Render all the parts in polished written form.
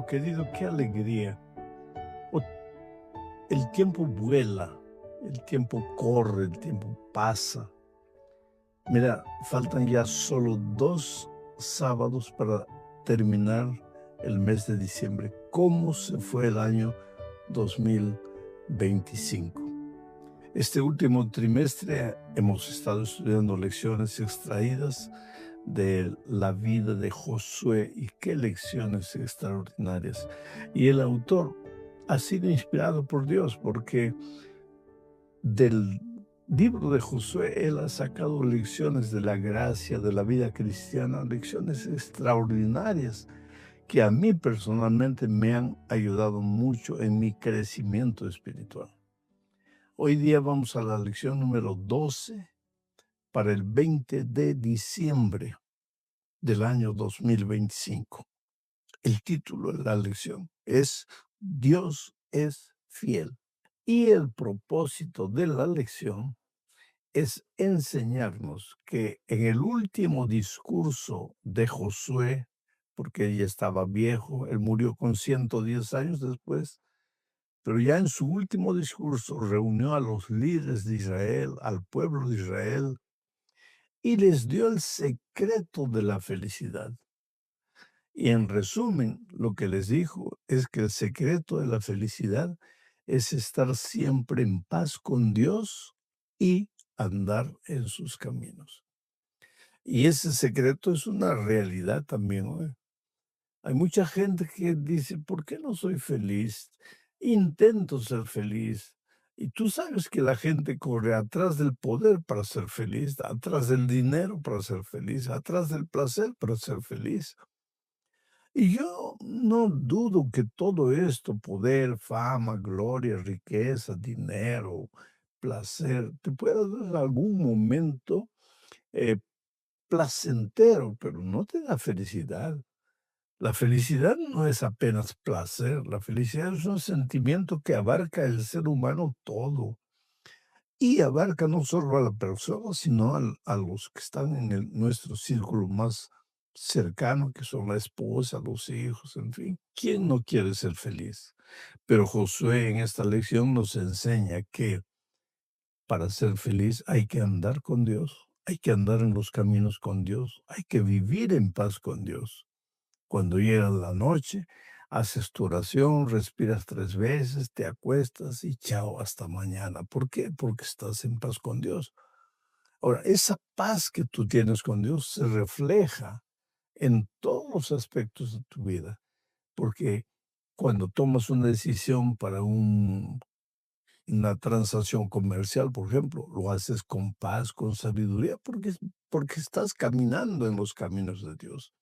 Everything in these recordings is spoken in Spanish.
amigo querido, qué alegría. O- El tiempo vuela, el tiempo corre, el tiempo pasa. Mira, faltan ya solo 2 sábados para terminar el mes de diciembre. ¿Cómo se fue el año 2025? Este último trimestre hemos estado estudiando lecciones extraídas de la vida de Josué, y qué lecciones extraordinarias. Y el autor ha sido inspirado por Dios, porque del libro de Josué él ha sacado lecciones de la gracia, de la vida cristiana, lecciones extraordinarias que a mí personalmente me han ayudado mucho en mi crecimiento espiritual. Hoy día vamos a la lección número 12 para el 20 de diciembre del año 2025. El título de la lección es Dios es fiel. Y el propósito de la lección es enseñarnos que en el último discurso de Josué, porque ya estaba viejo, él murió con 110 años después, pero ya en su último discurso reunió a los líderes de Israel, al pueblo de Israel, y les dio el secreto de la felicidad. Y en resumen, lo que les dijo es que el secreto de la felicidad es estar siempre en paz con Dios y andar en sus caminos. Y ese secreto es una realidad también hoy. Hay mucha gente que dice, ¿por qué no soy feliz? Intento ser feliz. Y tú sabes que la gente corre atrás del poder para ser feliz, atrás del dinero para ser feliz, atrás del placer para ser feliz. Y yo no dudo que todo esto, poder, fama, gloria, riqueza, dinero, placer, te pueda dar en algún momento eh, placentero, pero no te da felicidad. La felicidad no es apenas placer, la felicidad es un sentimiento que abarca el ser humano todo y abarca no solo a la persona, sino a los que están en nuestro círculo más cercano, que son la esposa, los hijos, en fin. ¿Quién no quiere ser feliz? Pero Josué en esta lección nos enseña que para ser feliz hay que andar con Dios, hay que andar en los caminos con Dios, hay que vivir en paz con Dios. Cuando llega la noche, haces tu oración, respiras 3 veces, te acuestas y chao, hasta mañana. ¿Por qué? Porque estás en paz con Dios. Ahora, esa paz que tú tienes con Dios se refleja en todos los aspectos de tu vida, porque cuando tomas una decisión para una transacción comercial, por ejemplo, lo haces con paz, con sabiduría, porque estás caminando en los caminos de Dios.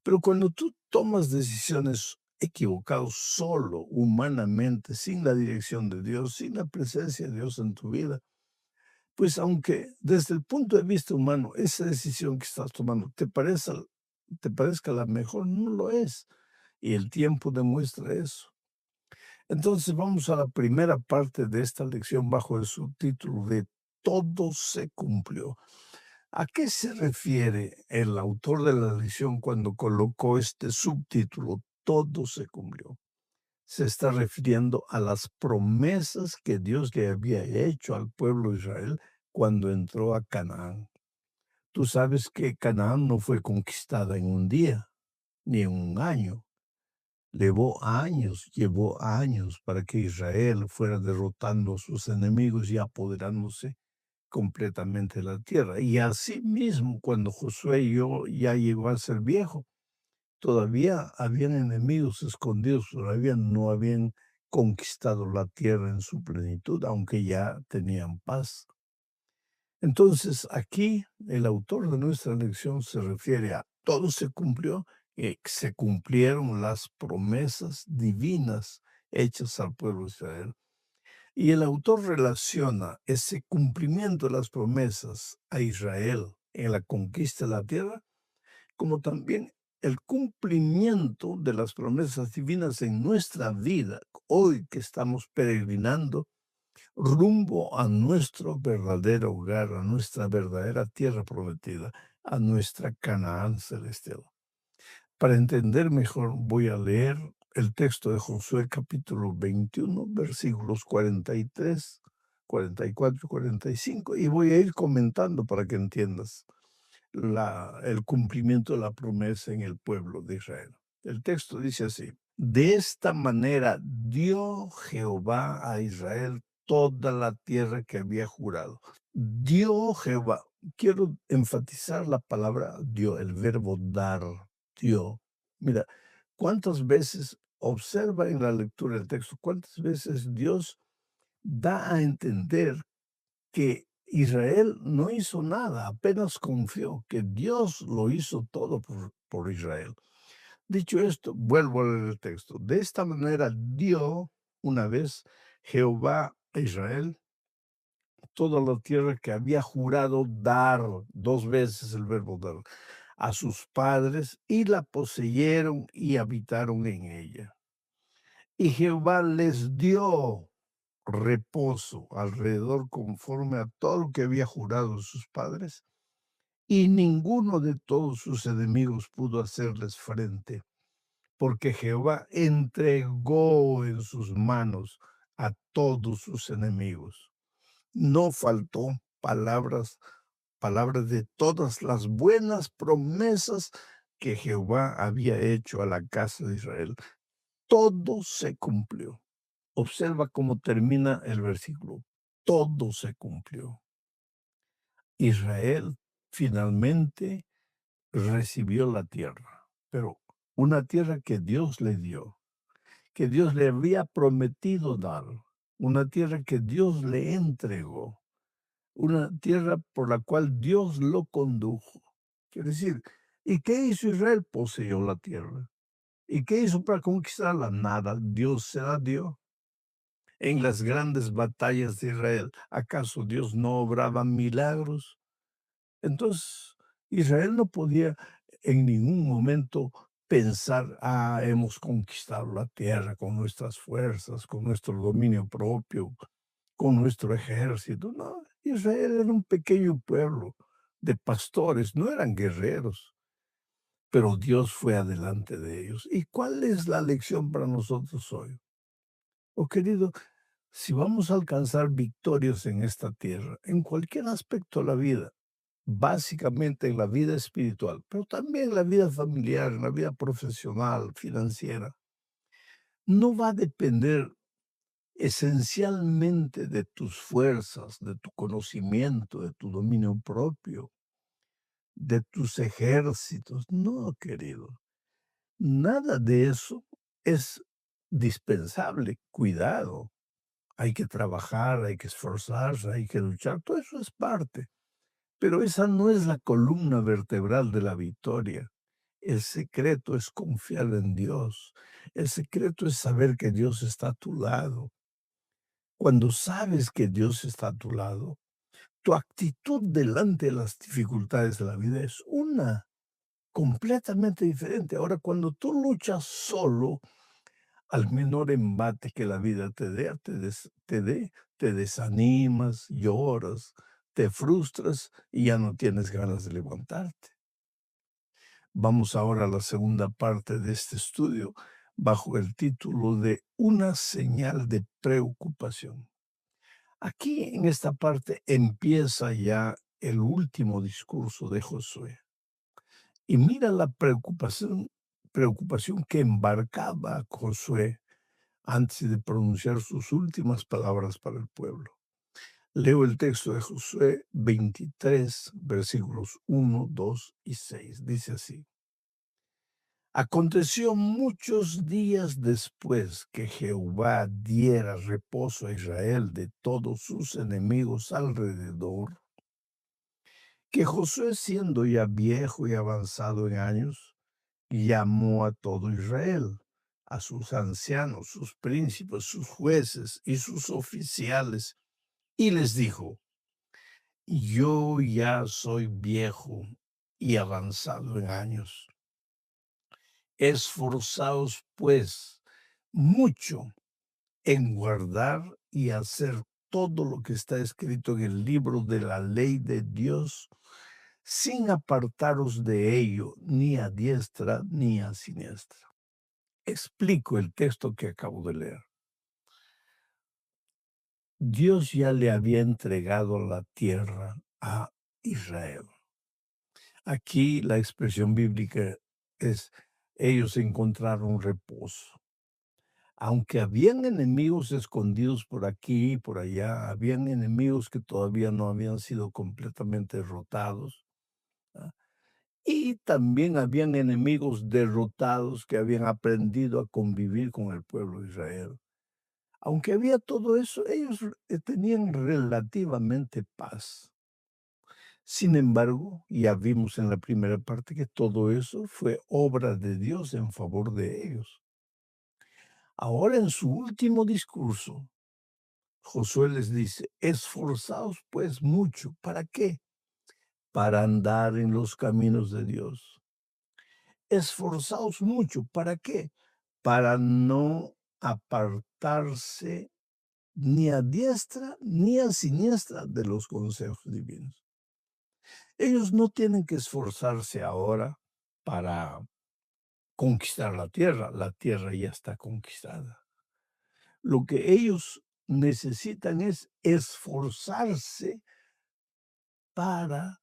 Pero cuando tú tomas decisiones equivocadas solo, humanamente, sin la dirección de Dios, sin la presencia de Dios en tu vida, pues aunque desde el punto de vista humano esa decisión que estás tomando te parezca la mejor, no lo es. Y el tiempo demuestra eso. Entonces vamos a la primera parte de esta lección bajo el subtítulo de Todo se cumplió. ¿A qué se refiere el autor de la lección cuando colocó este subtítulo? Todo se cumplió. Se está refiriendo a las promesas que Dios le había hecho al pueblo de Israel cuando entró a Canaán. Tú sabes que Canaán no fue conquistada en un día, ni en un año. Llevó años para que Israel fuera derrotando a sus enemigos y apoderándose completamente la tierra. Y asimismo, cuando Josué ya llegó a ser viejo, todavía habían enemigos escondidos, todavía no habían conquistado la tierra en su plenitud, aunque ya tenían paz. Entonces, aquí el autor de nuestra lección se refiere a todo se cumplió, se cumplieron las promesas divinas hechas al pueblo de Israel. Y el autor relaciona ese cumplimiento de las promesas a Israel en la conquista de la tierra, como también el cumplimiento de las promesas divinas en nuestra vida, hoy que estamos peregrinando rumbo a nuestro verdadero hogar, a nuestra verdadera tierra prometida, a nuestra Canaán celestial. Para entender mejor, voy a leer el texto de Josué capítulo 21, versículos 43, 44 y 45, y voy a ir comentando para que entiendas el cumplimiento de la promesa en el pueblo de Israel. El texto dice así: de esta manera dio Jehová a Israel toda la tierra que había jurado. Dio Jehová. Quiero enfatizar la palabra dio, el verbo dar, dio. Mira, ¿cuántas veces, observa en la lectura del texto, cuántas veces Dios da a entender que Israel no hizo nada, apenas confió, que Dios lo hizo todo por Israel? Dicho esto, vuelvo a leer el texto. De esta manera dio una vez Jehová a Israel toda la tierra que había jurado dar, dos veces el verbo dar, a sus padres, y la poseyeron y habitaron en ella. Y Jehová les dio reposo alrededor conforme a todo lo que había jurado a sus padres, y ninguno de todos sus enemigos pudo hacerles frente, porque Jehová entregó en sus manos a todos sus enemigos. No faltó palabras de todas las buenas promesas que Jehová había hecho a la casa de Israel. Todo se cumplió. Observa cómo termina el versículo. Todo se cumplió. Israel finalmente recibió la tierra, pero una tierra que Dios le dio, que Dios le había prometido dar, una tierra que Dios le entregó, una tierra por la cual Dios lo condujo. Quiere decir, ¿y qué hizo Israel? Poseyó la tierra. ¿Y qué hizo para conquistarla? Nada. Dios se la dio. En las grandes batallas de Israel, ¿acaso Dios no obraba milagros? Entonces, Israel no podía en ningún momento pensar, hemos conquistado la tierra con nuestras fuerzas, con nuestro dominio propio, con nuestro ejército. No, Israel era un pequeño pueblo de pastores, no eran guerreros, pero Dios fue adelante de ellos. ¿Y cuál es la lección para nosotros hoy? Oh, querido, si vamos a alcanzar victorias en esta tierra, en cualquier aspecto de la vida, básicamente en la vida espiritual, pero también en la vida familiar, en la vida profesional, financiera, no va a depender esencialmente de tus fuerzas, de tu conocimiento, de tu dominio propio, de tus ejércitos. No, querido, nada de eso es dispensable. Cuidado, hay que trabajar, hay que esforzarse, hay que luchar, todo eso es parte, pero esa no es la columna vertebral de la victoria. El secreto es confiar en Dios. El secreto es saber que Dios está a tu lado. Cuando sabes que Dios está a tu lado, tu actitud delante de las dificultades de la vida es una completamente diferente. Ahora, cuando tú luchas solo, al menor embate que la vida te dé, te desanimas, lloras, te frustras y ya no tienes ganas de levantarte. Vamos ahora a la segunda parte de este estudio bajo el título de Una señal de preocupación. Aquí en esta parte empieza ya el último discurso de Josué. Y mira la preocupación que embarcaba a Josué antes de pronunciar sus últimas palabras para el pueblo. Leo el texto de Josué 23, versículos 1, 2 y 6. Dice así: aconteció muchos días después que Jehová diera reposo a Israel de todos sus enemigos alrededor, que Josué, siendo ya viejo y avanzado en años, llamó a todo Israel, a sus ancianos, sus príncipes, sus jueces y sus oficiales, y les dijo: yo ya soy viejo y avanzado en años. Esforzaos, pues, mucho en guardar y hacer todo lo que está escrito en el libro de la ley de Dios, sin apartaros de ello, ni a diestra ni a siniestra. Explico el texto que acabo de leer. Dios ya le había entregado la tierra a Israel. Aquí la expresión bíblica es, ellos encontraron reposo. Aunque habían enemigos escondidos por aquí y por allá, habían enemigos que todavía no habían sido completamente derrotados, ¿ah? Y también habían enemigos derrotados que habían aprendido a convivir con el pueblo de Israel. Aunque había todo eso, ellos tenían relativamente paz. Sin embargo, ya vimos en la primera parte que todo eso fue obra de Dios en favor de ellos. Ahora en su último discurso, Josué les dice, esforzaos pues mucho. ¿Para qué? Para andar en los caminos de Dios. Esforzaos mucho. ¿Para qué? Para no apartarse ni a diestra ni a siniestra de los consejos divinos. Ellos no tienen que esforzarse ahora para conquistar la tierra ya está conquistada. Lo que ellos necesitan es esforzarse para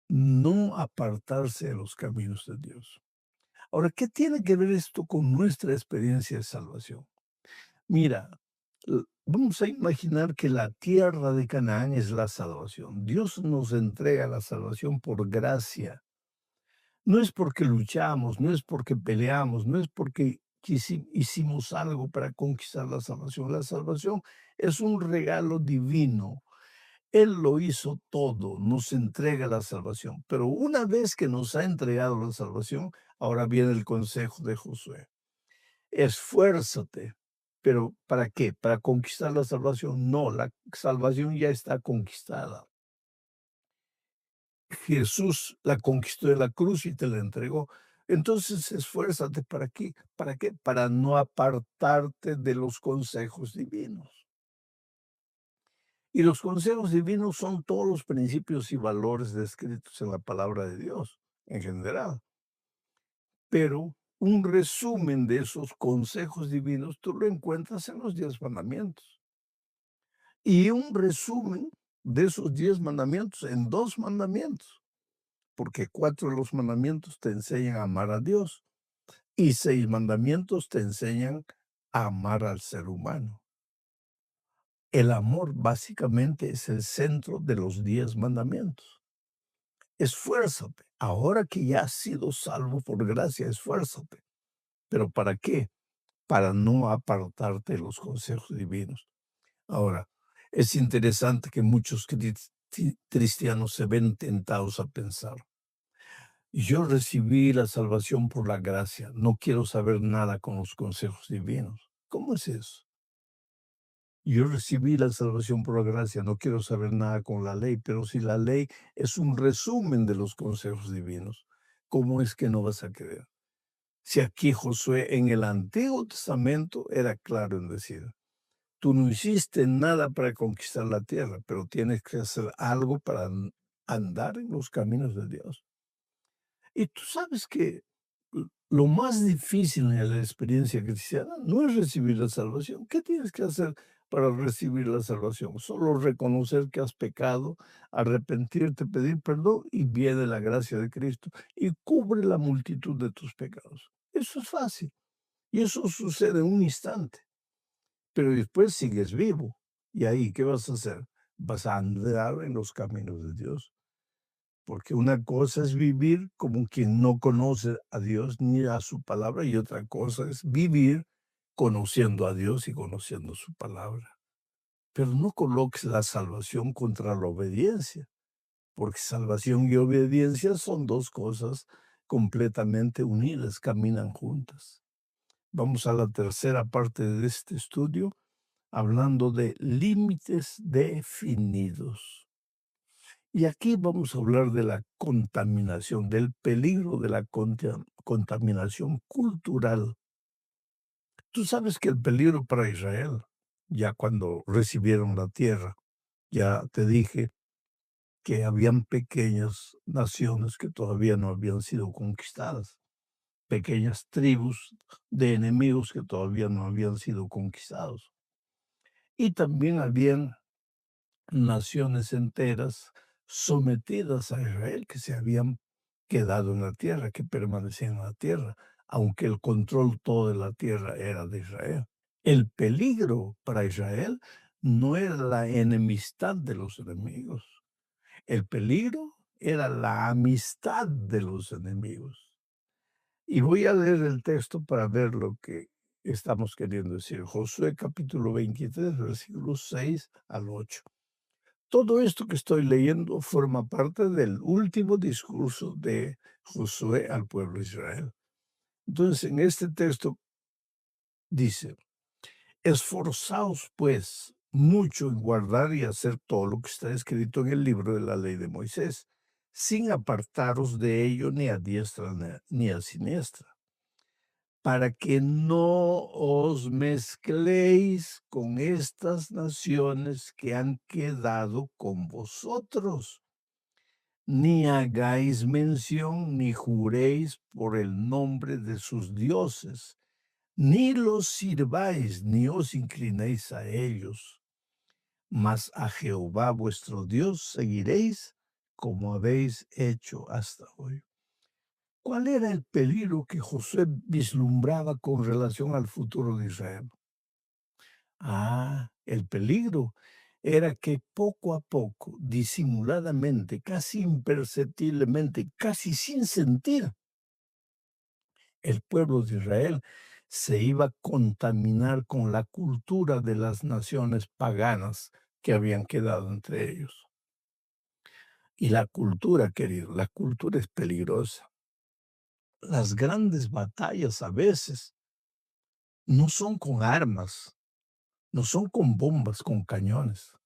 no apartarse de los caminos de Dios. Ahora, ¿qué tiene que ver esto con nuestra experiencia de salvación? Mira, vamos a imaginar que la tierra de Canaán es la salvación. Dios nos entrega la salvación por gracia. No es porque luchamos, no es porque peleamos, no es porque hicimos algo para conquistar la salvación. La salvación es un regalo divino. Él lo hizo todo, nos entrega la salvación. Pero una vez que nos ha entregado la salvación, ahora viene el consejo de Josué. Esfuérzate. ¿Pero para qué? ¿Para conquistar la salvación? No, la salvación ya está conquistada. Jesús la conquistó en la cruz y te la entregó. Entonces esfuérzate para qué, ¿para qué? Para no apartarte de los consejos divinos. Y los consejos divinos son todos los principios y valores descritos en la palabra de Dios en general. Pero un resumen de esos consejos divinos tú lo encuentras en los 10 mandamientos. Y un resumen de esos 10 mandamientos en 2 mandamientos, porque 4 de los mandamientos te enseñan a amar a Dios y 6 mandamientos te enseñan a amar al ser humano. El amor básicamente es el centro de los 10 mandamientos. Esfuérzate. Ahora que ya has sido salvo por gracia, esfuérzate. ¿Pero para qué? Para no apartarte de los consejos divinos. Ahora, es interesante que muchos cristianos se ven tentados a pensar, yo recibí la salvación por la gracia, no quiero saber nada con los consejos divinos. ¿Cómo es eso? Yo recibí la salvación por la gracia, no quiero saber nada con la ley, pero si la ley es un resumen de los consejos divinos, ¿cómo es que no vas a creer? Si aquí Josué en el Antiguo Testamento era claro en decir, tú no hiciste nada para conquistar la tierra, pero tienes que hacer algo para andar en los caminos de Dios. Y tú sabes que lo más difícil en la experiencia cristiana no es recibir la salvación. ¿Qué tienes que hacer para recibir la salvación? Solo reconocer que has pecado, arrepentirte, pedir perdón y viene la gracia de Cristo y cubre la multitud de tus pecados. Eso es fácil y eso sucede en un instante, pero después sigues vivo. ¿Y ahí qué vas a hacer? Vas a andar en los caminos de Dios. Porque una cosa es vivir como quien no conoce a Dios ni a su palabra y otra cosa es vivir conociendo a Dios y conociendo su palabra. Pero no coloques la salvación contra la obediencia, porque salvación y obediencia son dos cosas completamente unidas, caminan juntas. Vamos a la tercera parte de este estudio, hablando de límites definidos. Y aquí vamos a hablar de la contaminación, del peligro de la contaminación cultural. Tú sabes que el peligro para Israel, ya cuando recibieron la tierra, ya te dije que habían pequeñas naciones que todavía no habían sido conquistadas, pequeñas tribus de enemigos que todavía no habían sido conquistados. Y también habían naciones enteras sometidas a Israel que se habían quedado en la tierra, que permanecían en la tierra, aunque el control todo de la tierra era de Israel. El peligro para Israel no era la enemistad de los enemigos, el peligro era la amistad de los enemigos. Y voy a leer el texto para ver lo que estamos queriendo decir. Josué capítulo 23, versículos 6 al 8. Todo esto que estoy leyendo forma parte del último discurso de Josué al pueblo de Israel. Entonces, en este texto dice: esforzaos, pues, mucho en guardar y hacer todo lo que está escrito en el libro de la ley de Moisés, sin apartaros de ello ni a diestra ni a siniestra, para que no os mezcléis con estas naciones que han quedado con vosotros, ni hagáis mención ni juréis por el nombre de sus dioses, ni los sirváis, ni os inclinéis a ellos, mas a Jehová vuestro Dios seguiréis como habéis hecho hasta hoy. ¿Cuál era el peligro que Josué vislumbraba con relación al futuro de Israel? El peligro era que poco a poco, disimuladamente, casi imperceptiblemente, casi sin sentir, el pueblo de Israel se iba a contaminar con la cultura de las naciones paganas que habían quedado entre ellos. Y la cultura, querido, la cultura es peligrosa. Las grandes batallas a veces no son con armas, no son con bombas, con cañones,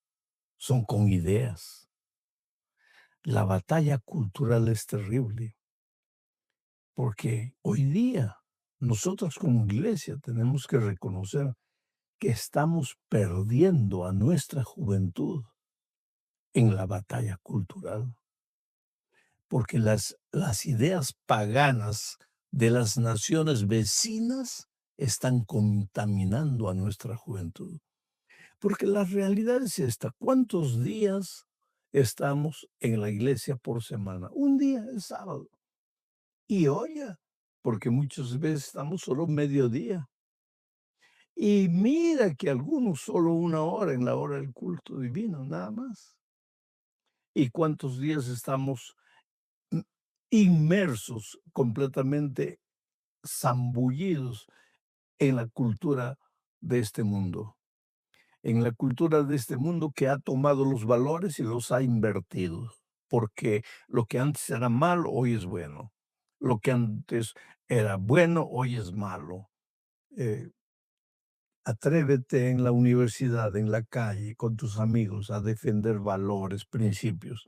son con ideas. La batalla cultural es terrible porque hoy día nosotros como iglesia tenemos que reconocer que estamos perdiendo a nuestra juventud en la batalla cultural, porque las ideas paganas de las naciones vecinas están contaminando a nuestra juventud. Porque la realidad es esta: ¿cuántos días estamos en la iglesia por semana? Un día, el sábado. Y oye, porque muchas veces estamos solo mediodía. Y mira que algunos solo una hora en la hora del culto divino, nada más. ¿Y cuántos días estamos mm, inmersos, completamente zambullidos en la cultura de este mundo? En la cultura de este mundo que ha tomado los valores y los ha invertido, porque lo que antes era malo, hoy es bueno. Lo que antes era bueno, hoy es malo. Eh, Atrévete en la universidad, en la calle, con tus amigos a defender valores, principios.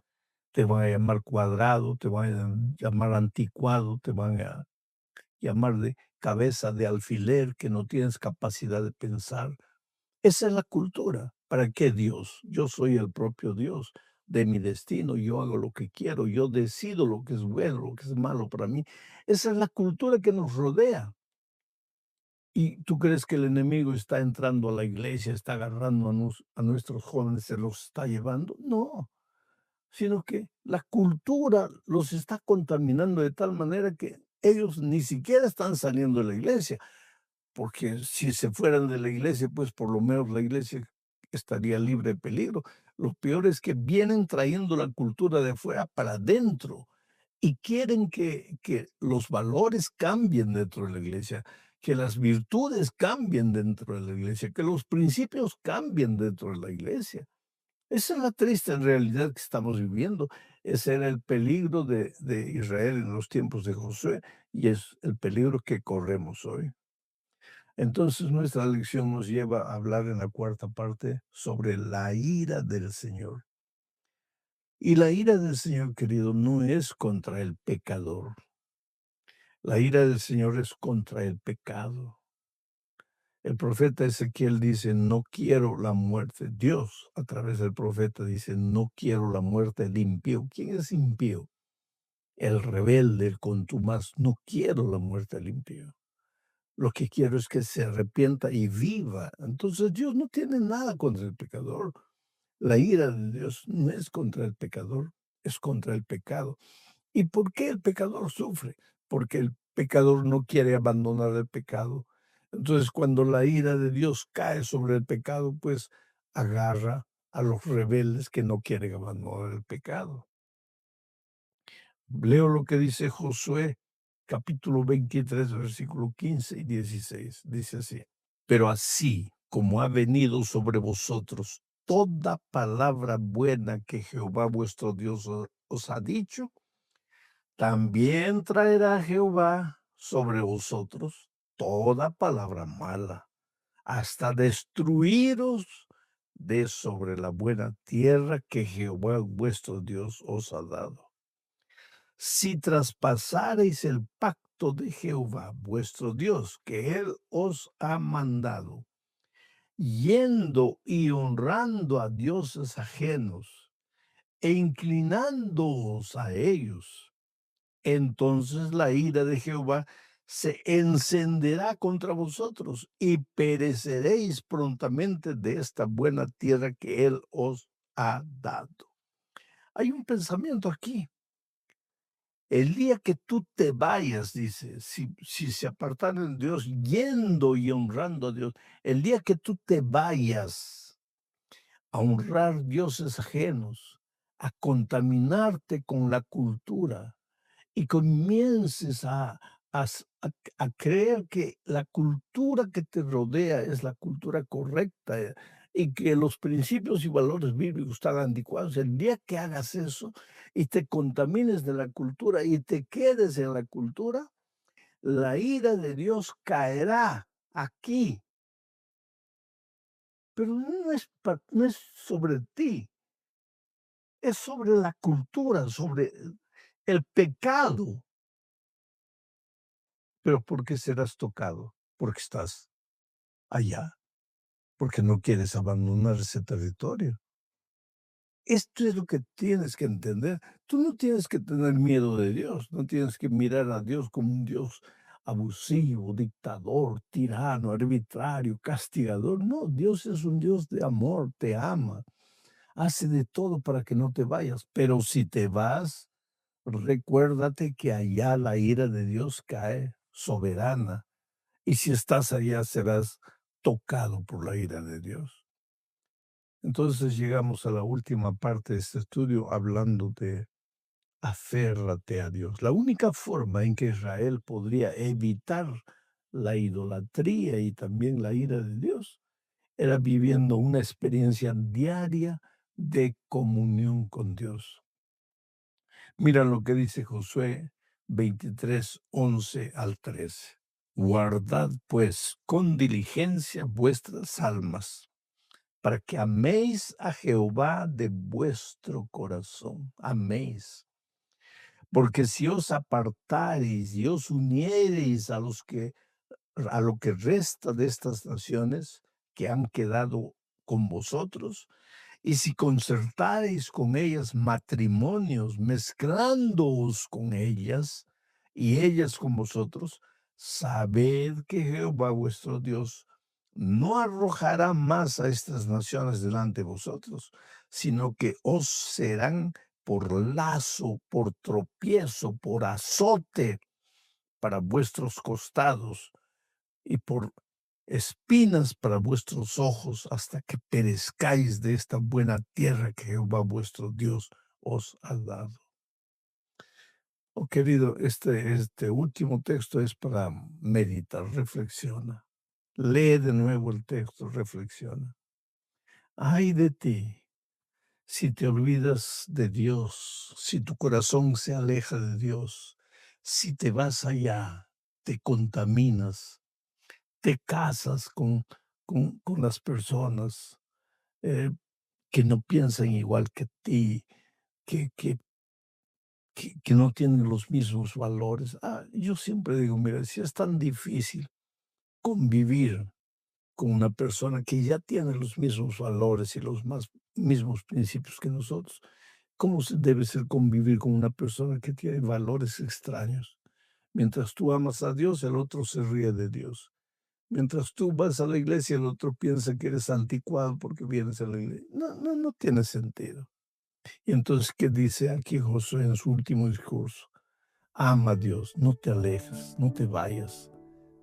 Te van a llamar cuadrado, te van a llamar anticuado, te van a llamar de cabeza de alfiler, que no tienes capacidad de pensar. Esa es la cultura. ¿Para qué Dios? Yo soy el propio Dios de mi destino, yo hago lo que quiero, yo decido lo que es bueno, lo que es malo para mí. Esa es la cultura que nos rodea. ¿Y tú crees que el enemigo está entrando a la iglesia, está agarrando a nuestros jóvenes, se los está llevando? No, sino que la cultura los está contaminando de tal manera que ellos ni siquiera están saliendo de la iglesia, porque si se fueran de la iglesia, pues por lo menos la iglesia estaría libre de peligro. Lo peor es que vienen trayendo la cultura de fuera para adentro y quieren que los valores cambien dentro de la iglesia, que las virtudes cambien dentro de la iglesia, que los principios cambien dentro de la iglesia. Esa es la triste realidad que estamos viviendo. Ese era el peligro de Israel en los tiempos de Josué y es el peligro que corremos hoy. Entonces nuestra lección nos lleva a hablar en la cuarta parte sobre la ira del Señor. Y la ira del Señor, querido, no es contra el pecador. La ira del Señor es contra el pecado. El profeta Ezequiel dice, no quiero la muerte. Dios, a través del profeta, dice, no quiero la muerte del impío. ¿Quién es impío? El rebelde, el contumaz. No quiero la muerte del impío. Lo que quiero es que se arrepienta y viva. Entonces Dios no tiene nada contra el pecador. La ira de Dios no es contra el pecador, es contra el pecado. ¿Y por qué el pecador sufre? Porque el pecador no quiere abandonar el pecado. Entonces, cuando la ira de Dios cae sobre el pecado, pues agarra a los rebeldes que no quieren abandonar el pecado. Leo lo que dice Josué, capítulo 23, versículo 15 y 16. Dice así: pero así como ha venido sobre vosotros toda palabra buena que Jehová vuestro Dios os ha dicho, también traerá Jehová sobre vosotros toda palabra mala, hasta destruiros de sobre la buena tierra que Jehová vuestro Dios os ha dado. Si traspasareis el pacto de Jehová vuestro Dios, que él os ha mandado, yendo y honrando a dioses ajenos e inclinándoos a ellos, entonces la ira de Jehová se encenderá contra vosotros y pereceréis prontamente de esta buena tierra que él os ha dado. Hay un pensamiento aquí. El día que tú te vayas, dice, si se apartaron de Dios, yendo y honrando a Dios, el día que tú te vayas a honrar dioses ajenos, a contaminarte con la cultura, y comiences a creer que la cultura que te rodea es la cultura correcta, y que los principios y valores bíblicos están anticuados. El día que hagas eso y te contamines de la cultura y te quedes en la cultura, la ira de Dios caerá aquí, pero no es sobre ti, es sobre la cultura, sobre el pecado. Pero ¿por qué serás tocado? Porque estás allá, porque no quieres abandonar ese territorio. Esto es lo que tienes que entender. Tú no tienes que tener miedo de Dios, no tienes que mirar a Dios como un Dios abusivo, dictador, tirano, arbitrario, castigador. No, Dios es un Dios de amor, te ama, hace de todo para que no te vayas. Pero si te vas, recuérdate que allá la ira de Dios cae soberana. Y si estás allá, serás tocado por la ira de Dios. Entonces llegamos a la última parte de este estudio hablando de aférrate a Dios. La única forma en que Israel podría evitar la idolatría y también la ira de Dios era viviendo una experiencia diaria de comunión con Dios. Mira lo que dice Josué 23, 11 al 13. Guardad, pues, con diligencia vuestras almas, para que améis a Jehová de vuestro corazón. Améis. Porque si os apartareis y os uniereis a lo que resta de estas naciones que han quedado con vosotros, y si concertareis con ellas matrimonios, mezclándoos con ellas y ellas con vosotros, sabed que Jehová vuestro Dios no arrojará más a estas naciones delante de vosotros, sino que os serán por lazo, por tropiezo, por azote para vuestros costados y por espinas para vuestros ojos hasta que perezcáis de esta buena tierra que Jehová vuestro Dios os ha dado. Oh, querido, este último texto es para meditar, reflexiona. Lee de nuevo el texto, reflexiona. Ay de ti, si te olvidas de Dios, si tu corazón se aleja de Dios, si te vas allá, te contaminas, te casas con las personas eh, que no piensan igual que ti, que, que, que no tienen los mismos valores. Yo siempre digo, mira, si es tan difícil convivir con una persona que ya tiene los mismos valores y los mismos principios que nosotros? ¿Cómo debe ser convivir con una persona que tiene valores extraños? Mientras tú amas a Dios, el otro se ríe de Dios. Mientras tú vas a la iglesia, el otro piensa que eres anticuado porque vienes a la iglesia. No tiene sentido. Y entonces, ¿qué dice aquí Josué en su último discurso? Ama a Dios, no te alejes, no te vayas,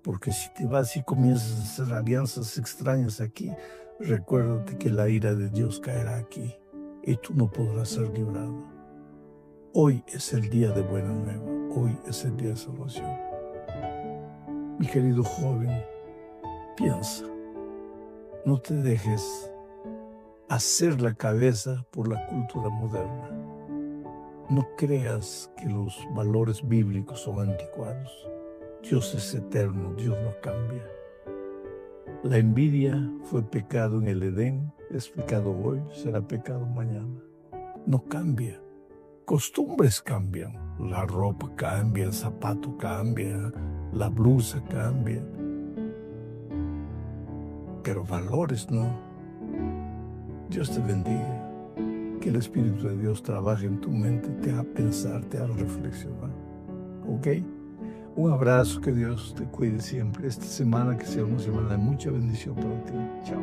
porque si te vas y comienzas a hacer alianzas extrañas aquí, recuérdate que la ira de Dios caerá aquí y tú no podrás ser librado. Hoy es el día de buena nueva, hoy es el día de salvación. Mi querido joven, piensa, no te dejes hacer la cabeza por la cultura moderna. No creas que los valores bíblicos son anticuados. Dios es eterno, Dios no cambia. La envidia fue pecado en el Edén, es pecado hoy, será pecado mañana. No cambia. Costumbres cambian. La ropa cambia, el zapato cambia, la blusa cambia. Pero valores no. Dios te bendiga. Que el Espíritu de Dios trabaje en tu mente, te haga pensar, te haga reflexionar. ¿Ok? Un abrazo, que Dios te cuide siempre. Esta semana que sea una semana de mucha bendición para ti. Chao.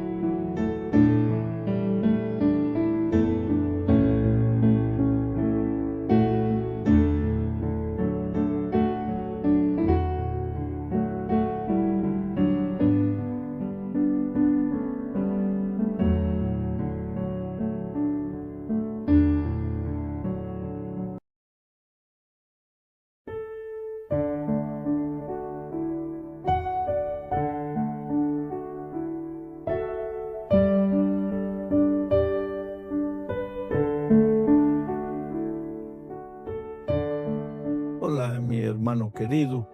Hola, mi hermano querido.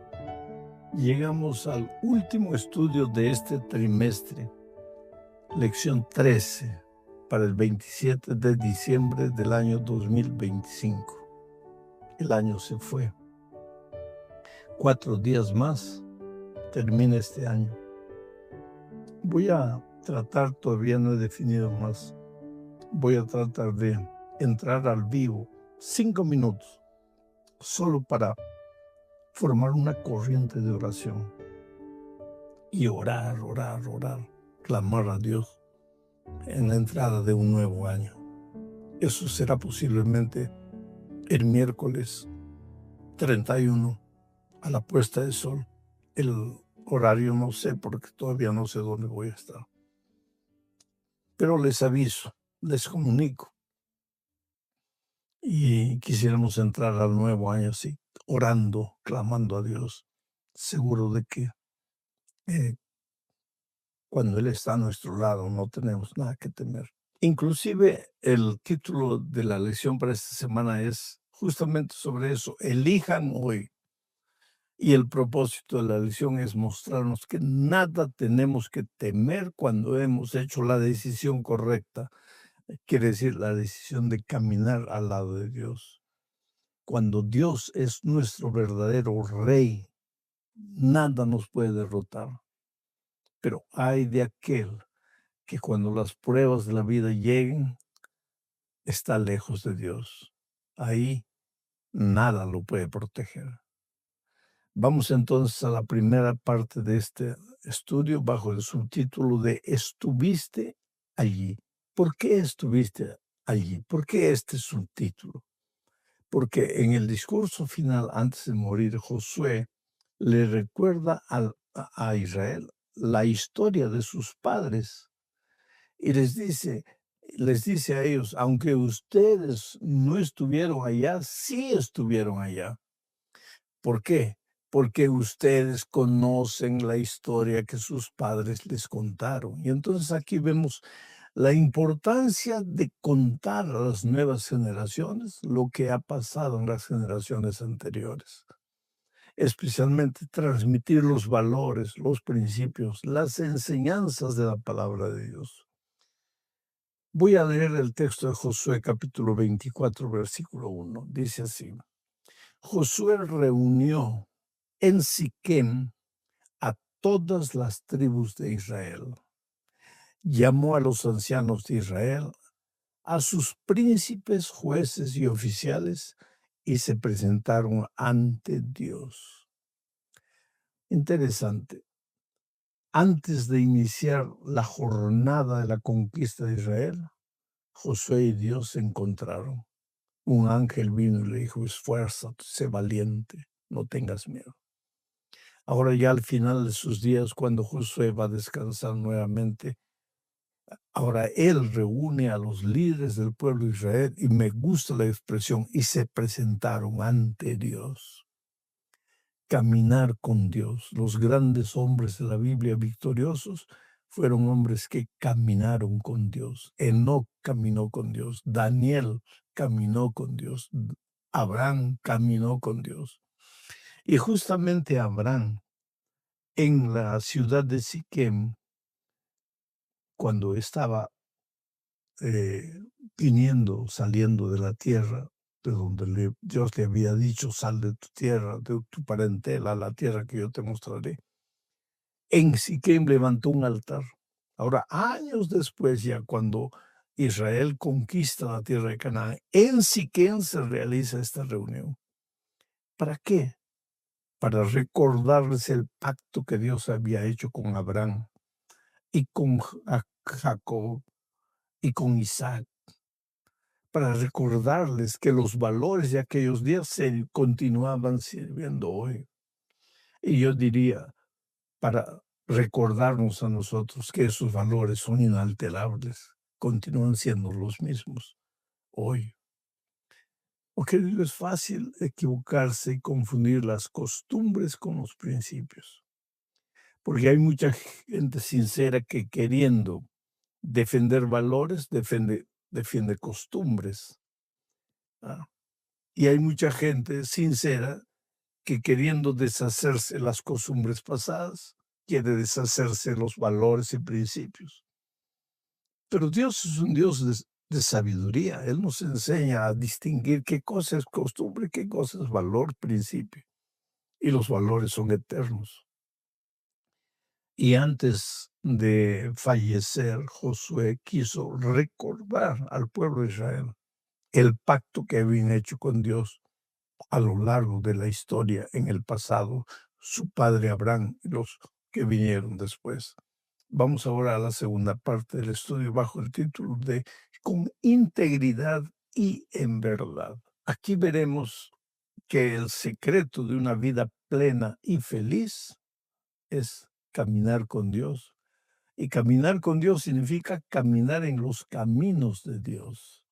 Llegamos al último estudio de este trimestre, lección 13, para el 27 de diciembre del año 2025. El año se fue. 4 días más termina este año. Voy a tratar, todavía no he definido más, voy a tratar de entrar al vivo 5 minutos, solo para formar una corriente de oración y orar, clamar a Dios en la entrada de un nuevo año. Eso será posiblemente el miércoles 31 a la puesta de sol. El horario no sé, porque todavía no sé dónde voy a estar. Pero les aviso, les comunico. Y quisiéramos entrar al nuevo año así, orando, clamando a Dios, seguro de que cuando Él está a nuestro lado no tenemos nada que temer. Inclusive el título de la lección para esta semana es justamente sobre eso: elijan hoy. Y el propósito de la lección es mostrarnos que nada tenemos que temer cuando hemos hecho la decisión correcta. Quiere decir, la decisión de caminar al lado de Dios. Cuando Dios es nuestro verdadero rey, nada nos puede derrotar. Pero ay de aquel que cuando las pruebas de la vida lleguen, está lejos de Dios. Ahí nada lo puede proteger. Vamos entonces a la primera parte de este estudio bajo el subtítulo de ¿Estuviste allí? ¿Por qué estuviste allí? ¿Por qué este subtítulo? Porque en el discurso final, antes de morir, Josué le recuerda a Israel la historia de sus padres y les dice a ellos, aunque ustedes no estuvieron allá, sí estuvieron allá. ¿Por qué? Porque ustedes conocen la historia que sus padres les contaron. Y entonces aquí vemos la importancia de contar a las nuevas generaciones lo que ha pasado en las generaciones anteriores. Especialmente transmitir los valores, los principios, las enseñanzas de la palabra de Dios. Voy a leer el texto de Josué capítulo 24, versículo 1. Dice así: Josué reunió en Siquem a todas las tribus de Israel. llamó a los ancianos de Israel, a sus príncipes, jueces y oficiales, y se presentaron ante Dios. Interesante. Antes de iniciar la jornada de la conquista de Israel, Josué y Dios se encontraron. Un ángel vino y le dijo: esfuérzate, sé valiente, no tengas miedo. Ahora ya al final de sus días, cuando Josué va a descansar nuevamente, ahora él reúne a los líderes del pueblo de Israel, y me gusta la expresión, y se presentaron ante Dios. Caminar con Dios. Los grandes hombres de la Biblia victoriosos fueron hombres que caminaron con Dios. Enoc caminó con Dios. Daniel caminó con Dios. Abraham caminó con Dios. Y justamente Abraham, en la ciudad de Siquem, cuando estaba saliendo de la tierra, de donde Dios le había dicho: sal de tu tierra, de tu parentela, a la tierra que yo te mostraré. En Siquem levantó un altar. Ahora, años después, ya cuando Israel conquista la tierra de Canaán, en Siquem se realiza esta reunión. ¿Para qué? Para recordarles el pacto que Dios había hecho con Abraham y con Jacob y con Isaac, para recordarles que los valores de aquellos días se continuaban sirviendo hoy. Y yo diría, para recordarnos a nosotros que esos valores son inalterables, continúan siendo los mismos hoy. Porque es fácil equivocarse y confundir las costumbres con los principios. Porque hay mucha gente sincera que, queriendo defender valores, defiende costumbres. ¿Ah? Y hay mucha gente sincera que, queriendo deshacerse las costumbres pasadas, quiere deshacerse los valores y principios. Pero Dios es un Dios de sabiduría. Él nos enseña a distinguir qué cosa es costumbre, qué cosa es valor, principio. Y los valores son eternos. Y antes de fallecer, Josué quiso recordar al pueblo de Israel el pacto que habían hecho con Dios a lo largo de la historia, en el pasado, su padre Abraham y los que vinieron después. Vamos ahora a la segunda parte del estudio bajo el título de Con integridad y en verdad. Aquí veremos que el secreto de una vida plena y feliz es caminar con Dios. Y caminar con Dios significa caminar en los caminos de Dios.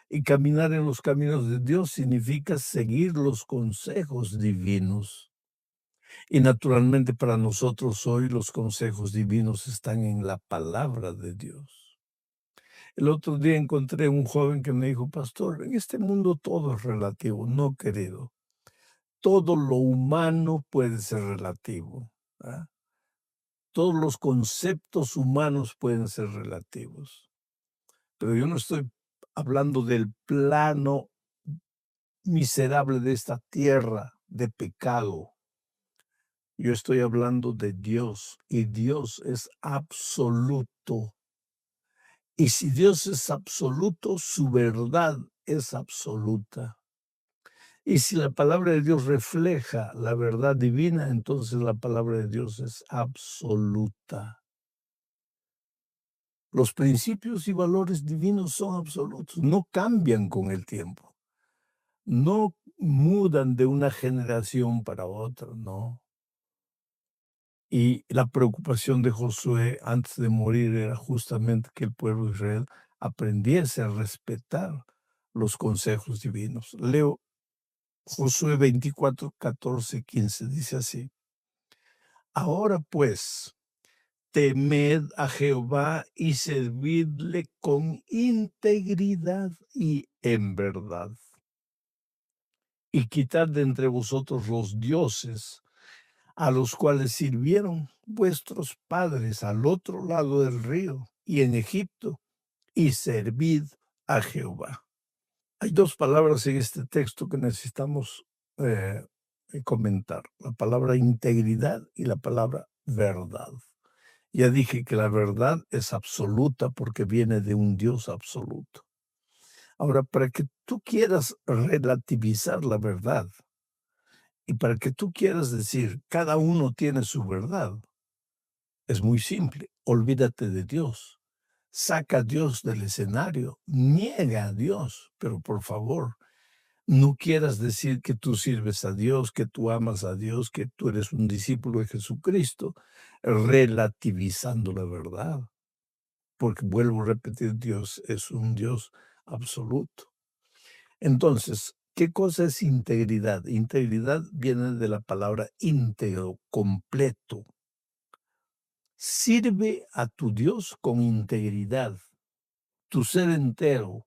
Y caminar en los caminos de Dios significa seguir los consejos divinos. Y naturalmente para nosotros hoy los consejos divinos están en la palabra de Dios. El otro día encontré un joven que me dijo: pastor, en este mundo todo es relativo. No, querido. Todo lo humano puede ser relativo. ¿Ah? Todos los conceptos humanos pueden ser relativos. Pero yo no estoy hablando del plano miserable de esta tierra de pecado. Yo estoy hablando de Dios, y Dios es absoluto. Y si Dios es absoluto, su verdad es absoluta. Y si la palabra de Dios refleja la verdad divina, entonces la palabra de Dios es absoluta. Los principios y valores divinos son absolutos, no cambian con el tiempo, no mudan de una generación para otra, no. Y la preocupación de Josué antes de morir era justamente que el pueblo de Israel aprendiese a respetar los consejos divinos. Leo Josué 24, 14, 15, dice así: ahora pues, temed a Jehová y servidle con integridad y en verdad. Y quitad de entre vosotros los dioses a los cuales sirvieron vuestros padres al otro lado del río y en Egipto, y servid a Jehová. Hay dos palabras en este texto que necesitamos comentar: la palabra integridad y la palabra verdad. Ya dije que la verdad es absoluta porque viene de un Dios absoluto. Ahora, para que tú quieras relativizar la verdad y para que tú quieras decir, cada uno tiene su verdad, es muy simple. Olvídate de Dios. Saca a Dios del escenario. Niega a Dios. Pero por favor, no quieras decir que tú sirves a Dios, que tú amas a Dios, que tú eres un discípulo de Jesucristo, relativizando la verdad. Porque vuelvo a repetir, Dios es un Dios absoluto. Entonces, ¿qué cosa es integridad? Integridad viene de la palabra íntegro, completo. Sirve a tu Dios con integridad, tu ser entero,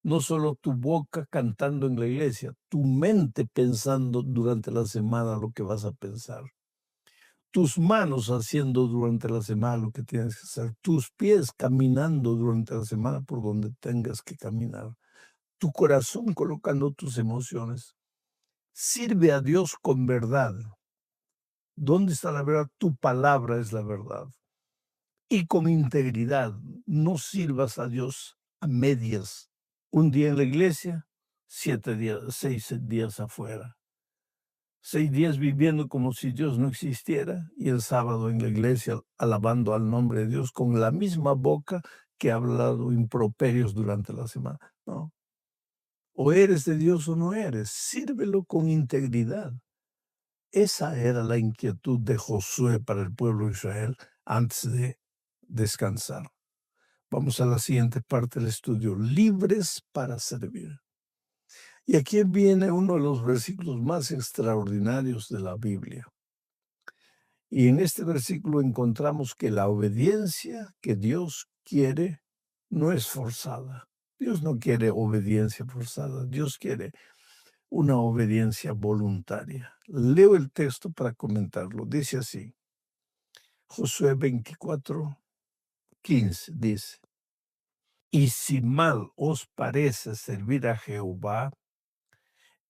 no solo tu boca cantando en la iglesia, tu mente pensando durante la semana lo que vas a pensar, tus manos haciendo durante la semana lo que tienes que hacer, tus pies caminando durante la semana por donde tengas que caminar, tu corazón colocando tus emociones. Sirve a Dios con verdad. ¿Dónde está la verdad? Tu palabra es la verdad. Y con integridad. No sirvas a Dios a medias. Un día en la iglesia, 7 días, 6 días afuera. 6 días viviendo como si Dios no existiera y el sábado en la iglesia alabando al nombre de Dios con la misma boca que ha hablado improperios durante la semana. No. O eres de Dios o no eres. Sírvelo con integridad. Esa era la inquietud de Josué para el pueblo de Israel antes de descansar. Vamos a la siguiente parte del estudio, libres para servir. Y aquí viene uno de los versículos más extraordinarios de la Biblia. Y en este versículo encontramos que la obediencia que Dios quiere no es forzada. Dios no quiere obediencia forzada, Dios quiere una obediencia voluntaria. Leo el texto para comentarlo. Dice así, Josué 24:15 dice, y si mal os parece servir a Jehová,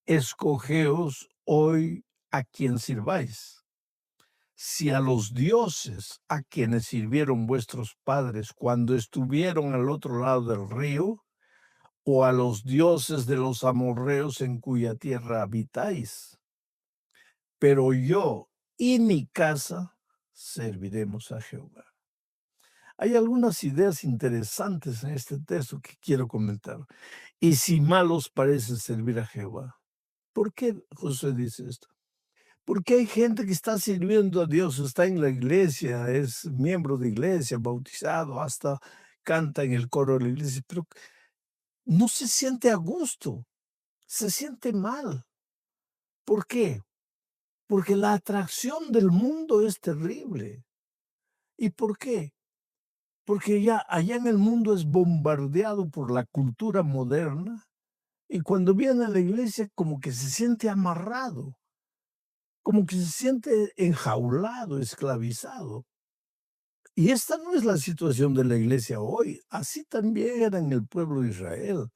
escogeos hoy a quien sirváis. Si a los dioses a quienes sirvieron vuestros padres cuando estuvieron al otro lado del río, o a los dioses de los amorreos en cuya tierra habitáis. Pero yo y mi casa serviremos a Jehová. Hay algunas ideas interesantes en este texto que quiero comentar. Y si mal os parece servir a Jehová. ¿Por qué José dice esto? Porque hay gente que está sirviendo a Dios, está en la iglesia, es miembro de iglesia, bautizado, hasta canta en el coro de la iglesia, pero no se siente a gusto, se siente mal. ¿Por qué? Porque la atracción del mundo es terrible. ¿Y por qué? Porque ya allá en el mundo es bombardeado por la cultura moderna y cuando viene a la iglesia como que se siente amarrado, como que se siente enjaulado, esclavizado. Y esta no es la situación de la iglesia hoy, así también era en el pueblo de Israel,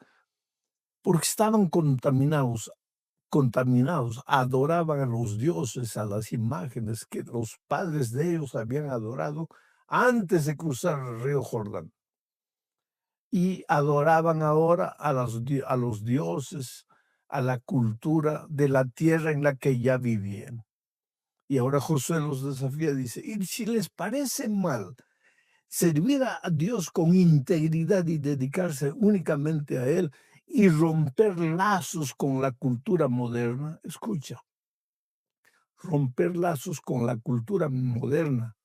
porque estaban contaminados, adoraban a los dioses, a las imágenes que los padres de ellos habían adorado antes de cruzar el río Jordán. Y adoraban ahora a los dioses, a la cultura de la tierra en la que ya vivían. Y ahora Josué los desafía, dice, y si les parece mal servir a Dios con integridad y dedicarse únicamente a Él y romper lazos con la cultura moderna, escucha, romper lazos con la cultura moderna.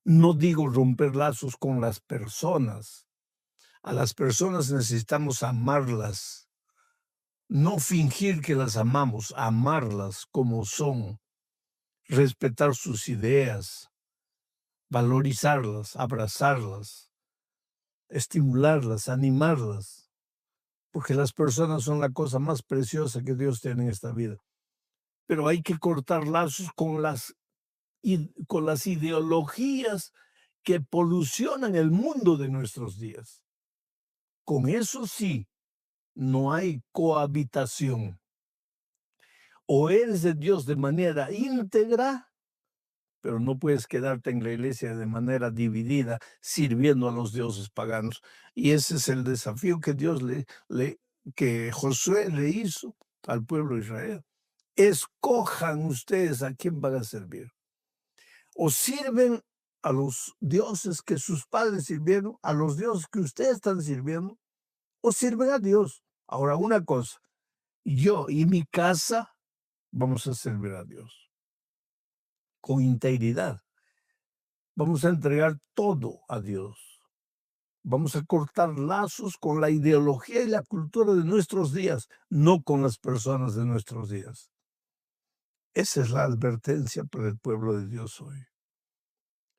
No digo romper lazos con las personas. A las personas necesitamos amarlas, no fingir que las amamos, amarlas como son, respetar sus ideas, valorizarlas, abrazarlas, estimularlas, animarlas, porque las personas son la cosa más preciosa que Dios tiene en esta vida. Pero hay que cortar lazos con las ideologías que polucionan el mundo de nuestros días. Con eso sí, no hay cohabitación. O eres de Dios de manera íntegra pero no puedes quedarte en la iglesia de manera dividida, sirviendo a los dioses paganos. Y ese es el desafío que que Josué le hizo al pueblo de Israel. Escojan ustedes a quién van a servir. O sirven a los dioses que sus padres sirvieron, a los dioses que ustedes están sirviendo, o sirven a Dios. Ahora, una cosa, yo y mi casa vamos a servir a Dios con integridad. Vamos a entregar todo a Dios. Vamos a cortar lazos con la ideología y la cultura de nuestros días, no con las personas de nuestros días. Esa es la advertencia para el pueblo de Dios hoy.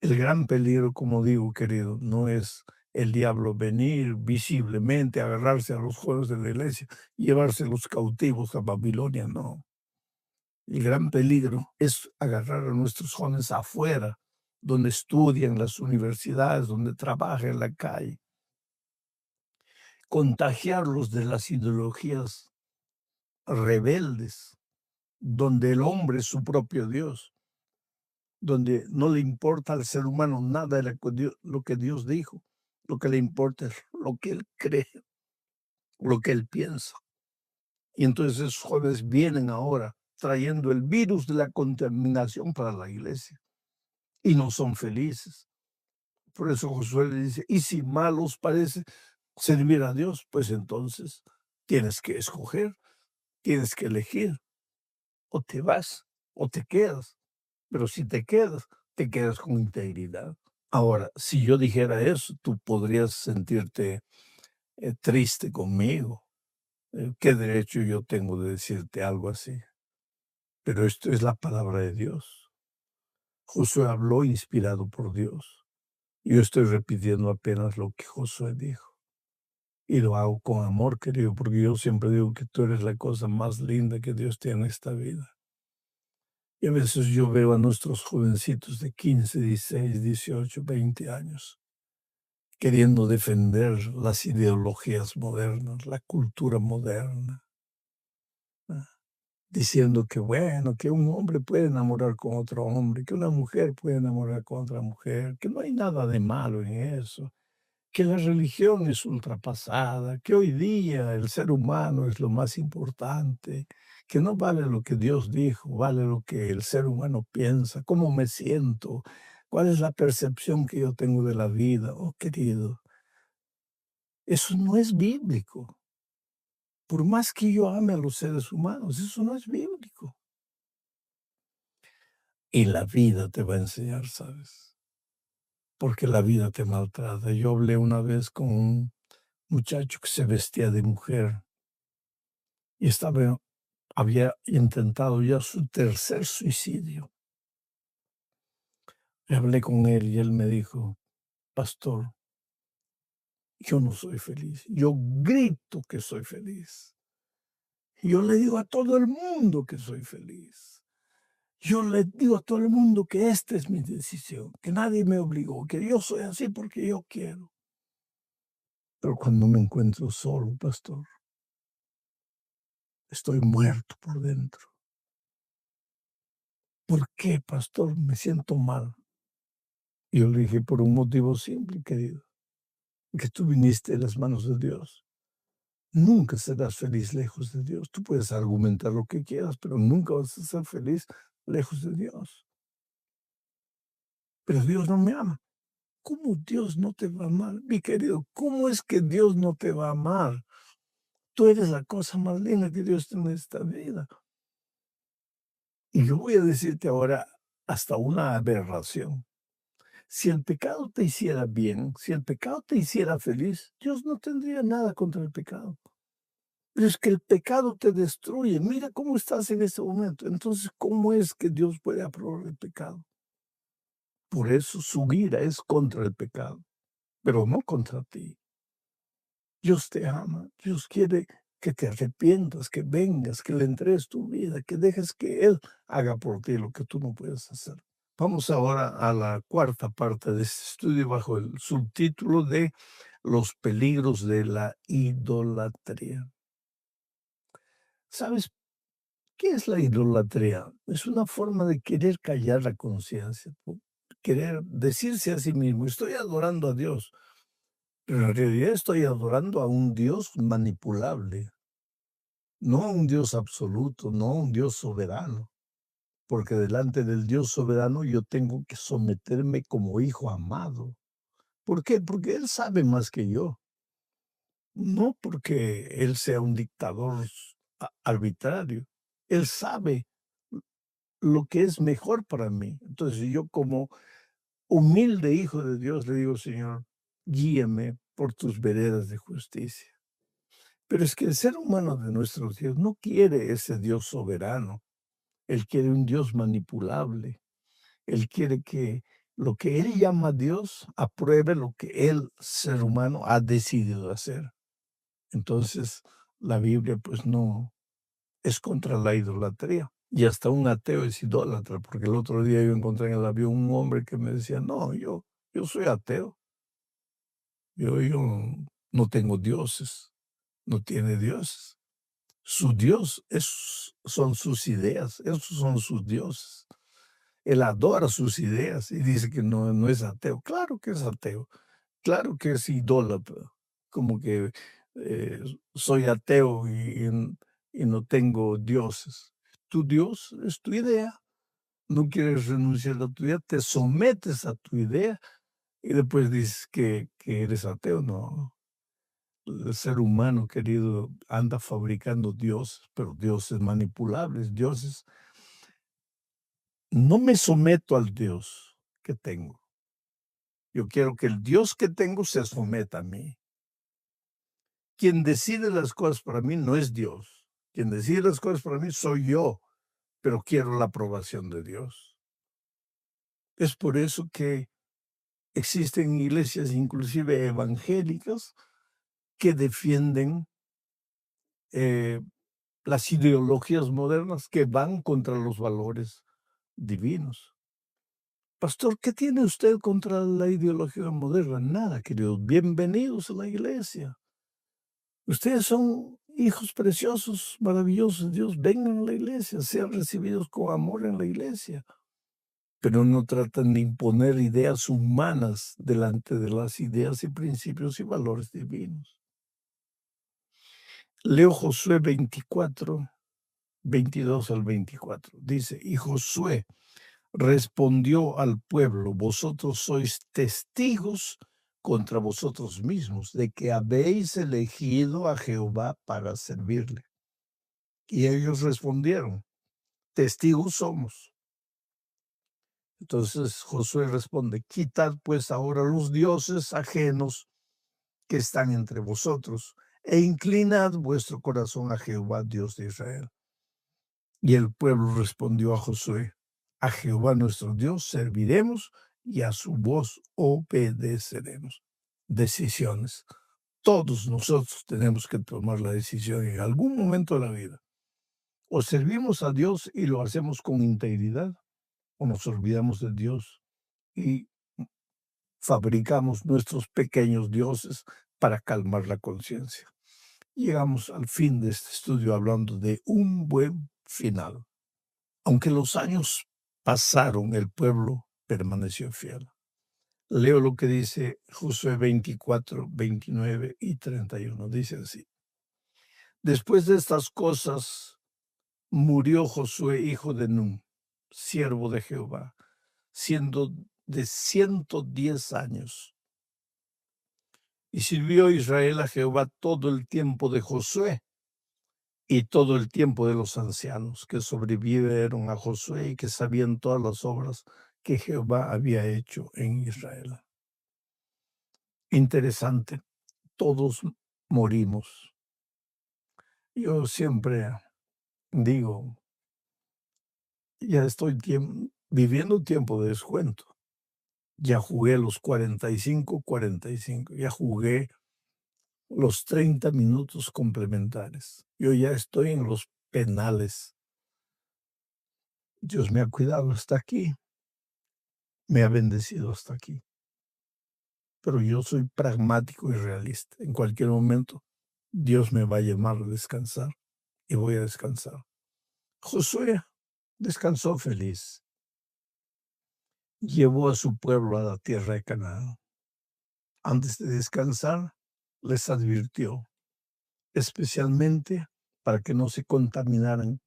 El gran peligro, como digo, querido, no es el diablo venir visiblemente, agarrarse a los jóvenes de la iglesia, llevárselos cautivos a Babilonia, no. El gran peligro es agarrar a nuestros jóvenes afuera, donde estudian en las universidades, donde trabajan en la calle, contagiarlos de las ideologías rebeldes, donde el hombre es su propio Dios, donde no le importa al ser humano nada de lo que Dios dijo, lo que le importa es lo que él cree, lo que él piensa. Y entonces esos jóvenes vienen ahora trayendo el virus de la contaminación para la iglesia y no son felices. Por eso Josué le dice, y si mal os parece servir a Dios, pues entonces tienes que escoger, tienes que elegir, o te vas o te quedas. Pero si te quedas con integridad. Ahora, si yo dijera eso, tú podrías sentirte triste conmigo. ¿Qué derecho yo tengo de decirte algo así? Pero esto es la palabra de Dios. Josué habló inspirado por Dios. Yo estoy repitiendo apenas lo que Josué dijo. Y lo hago con amor, querido, porque yo siempre digo que tú eres la cosa más linda que Dios tiene en esta vida. Y a veces yo veo a nuestros jovencitos de 15, 16, 18, 20 años queriendo defender las ideologías modernas, la cultura moderna, ¿ah? Diciendo que bueno, que un hombre puede enamorar con otro hombre, que una mujer puede enamorar con otra mujer, que no hay nada de malo en eso, que la religión es ultrapasada, que hoy día el ser humano es lo más importante, que no vale lo que Dios dijo, vale lo que el ser humano piensa, cómo me siento, cuál es la percepción que yo tengo de la vida. Oh, querido, eso no es bíblico. Por más que yo ame a los seres humanos, eso no es bíblico. Y la vida te va a enseñar, ¿sabes? Porque la vida te maltrata. Yo hablé una vez con un muchacho que se vestía de mujer y había intentado ya su tercer suicidio. Y hablé con él y él me dijo, pastor, yo no soy feliz. Yo grito que soy feliz. Yo le digo a todo el mundo que soy feliz. Yo le digo a todo el mundo que esta es mi decisión, que nadie me obligó, que yo soy así porque yo quiero. Pero cuando me encuentro solo, pastor, estoy muerto por dentro. ¿Por qué, pastor? Me siento mal. Y yo le dije, por un motivo simple, querido, que tú viniste de las manos de Dios. Nunca serás feliz lejos de Dios. Tú puedes argumentar lo que quieras, pero nunca vas a ser feliz lejos de Dios. Pero Dios no me ama. ¿Cómo Dios no te va a amar? Mi querido, ¿cómo es que Dios no te va a amar? Tú eres la cosa más linda que Dios tiene en esta vida. Y yo voy a decirte ahora hasta una aberración. Si el pecado te hiciera bien, si el pecado te hiciera feliz, Dios no tendría nada contra el pecado. Pero es que el pecado te destruye. Mira cómo estás en este momento. Entonces, ¿cómo es que Dios puede aprobar el pecado? Por eso su ira es contra el pecado, pero no contra ti. Dios te ama. Dios quiere que te arrepientas, que vengas, que le entregues tu vida, que dejes que Él haga por ti lo que tú no puedes hacer. Vamos ahora a la cuarta parte de este estudio bajo el subtítulo de Los peligros de la idolatría. ¿Sabes? ¿Qué es la idolatría? Es una forma de querer callar la conciencia, querer decirse a sí mismo, estoy adorando a Dios, pero en realidad estoy adorando a un Dios manipulable, no a un Dios absoluto, no a un Dios soberano, porque delante del Dios soberano yo tengo que someterme como hijo amado. ¿Por qué? Porque Él sabe más que yo, no porque Él sea un dictador arbitrario. Él sabe lo que es mejor para mí. Entonces yo como humilde hijo de Dios le digo, Señor, guíame por tus veredas de justicia. Pero es que el ser humano de nuestros días no quiere ese Dios soberano. Él quiere un Dios manipulable. Él quiere que lo que él llama Dios apruebe lo que el ser humano ha decidido hacer. Entonces, la Biblia pues no es contra la idolatría. Y hasta un ateo es idólatra, porque el otro día yo encontré en el avión un hombre que me decía, no, yo soy ateo, yo no tengo dioses, no tiene dioses. Su Dios son sus ideas, esos son sus dioses. Él adora sus ideas y dice que no es ateo. Claro que es ateo, claro que es idólatra, como que eh, soy ateo y no tengo dioses. Tu Dios es tu idea, no quieres renunciar a tu idea, te sometes a tu idea y después dices que eres ateo. No, el ser humano, querido, anda fabricando dioses, pero dioses manipulables, dioses. No me someto al Dios que tengo. Yo quiero que el Dios que tengo se someta a mí. Quien decide las cosas para mí no es Dios. Quien decide las cosas para mí soy yo, pero quiero la aprobación de Dios. Es por eso que existen iglesias, inclusive evangélicas, que defienden las ideologías modernas que van contra los valores divinos. Pastor, ¿qué tiene usted contra la ideología moderna? Nada, queridos. Bienvenidos a la iglesia. Ustedes son hijos preciosos, maravillosos. Dios, vengan a la iglesia, sean recibidos con amor en la iglesia. Pero no tratan de imponer ideas humanas delante de las ideas y principios y valores divinos. Leo Josué 24, 22 al 24. Dice, y Josué respondió al pueblo, vosotros sois testigos contra vosotros mismos de que habéis elegido a Jehová para servirle. Y ellos respondieron, testigos somos. Entonces Josué responde, quitad pues ahora los dioses ajenos que están entre vosotros e inclinad vuestro corazón a Jehová, Dios de Israel. Y el pueblo respondió a Josué, a Jehová nuestro Dios serviremos y a su voz obedeceremos. Decisiones. Todos nosotros tenemos que tomar la decisión en algún momento de la vida. O servimos a Dios y lo hacemos con integridad, o nos olvidamos de Dios y fabricamos nuestros pequeños dioses para calmar la conciencia. Llegamos al fin de este estudio hablando de un buen final. Aunque los años pasaron, el pueblo permaneció fiel. Leo lo que dice Josué 24, 29 y 31. Dice así. Después de estas cosas, murió Josué, hijo de Nun, siervo de Jehová, siendo de 110 años. Y sirvió Israel a Jehová todo el tiempo de Josué y todo el tiempo de los ancianos que sobrevivieron a Josué y que sabían todas las obras que Jehová había hecho en Israel. Interesante, todos morimos. Yo siempre digo, ya estoy viviendo un tiempo de descuento. Ya jugué los 45, ya jugué los 30 minutos complementares. Yo ya estoy en los penales. Dios me ha cuidado hasta aquí, me ha bendecido hasta aquí. Pero yo soy pragmático y realista. En cualquier momento, Dios me va a llamar a descansar y voy a descansar. Josué descansó feliz. Llevó a su pueblo a la tierra de Canaán. Antes de descansar, les advirtió, especialmente para que no se contaminasen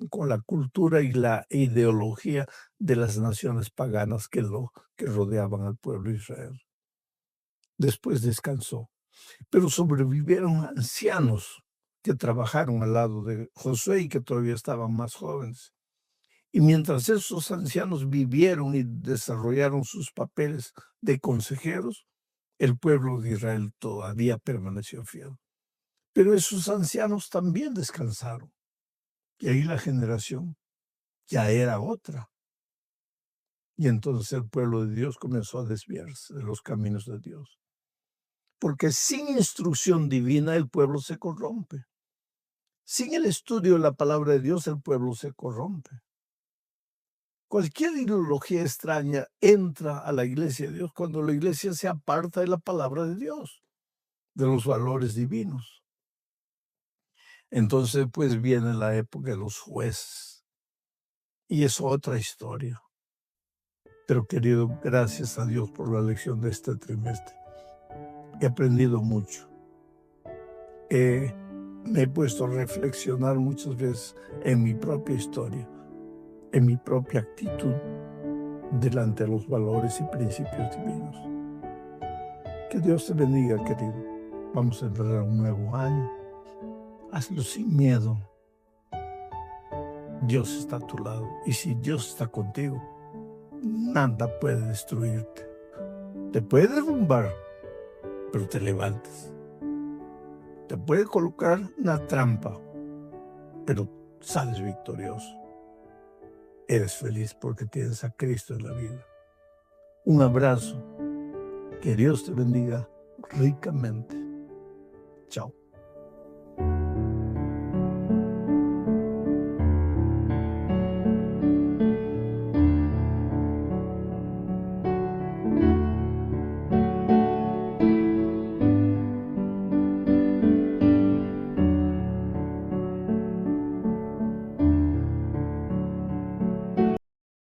con la cultura y la ideología de las naciones paganas que rodeaban al pueblo de Israel. Después descansó, pero sobrevivieron ancianos que trabajaron al lado de Josué y que todavía estaban más jóvenes. Y mientras esos ancianos vivieron y desarrollaron sus papeles de consejeros, el pueblo de Israel todavía permaneció fiel. Pero esos ancianos también descansaron. Y ahí la generación ya era otra. Y entonces el pueblo de Dios comenzó a desviarse de los caminos de Dios. Porque sin instrucción divina el pueblo se corrompe. Sin el estudio de la palabra de Dios el pueblo se corrompe. Cualquier ideología extraña entra a la iglesia de Dios cuando la iglesia se aparta de la palabra de Dios, de los valores divinos. Entonces, pues viene la época de los jueces. Y es otra historia. Pero querido, gracias a Dios por la lección de este trimestre. He aprendido mucho. Me he puesto a reflexionar muchas veces en mi propia historia, en mi propia actitud delante de los valores y principios divinos. Que Dios te bendiga, querido. Vamos a entrar un nuevo año. Hazlo sin miedo. Dios está a tu lado. Y si Dios está contigo, nada puede destruirte. Te puede derrumbar, pero te levantas. Te puede colocar una trampa, pero sales victorioso. Eres feliz porque tienes a Cristo en la vida. Un abrazo. Que Dios te bendiga ricamente. Chao.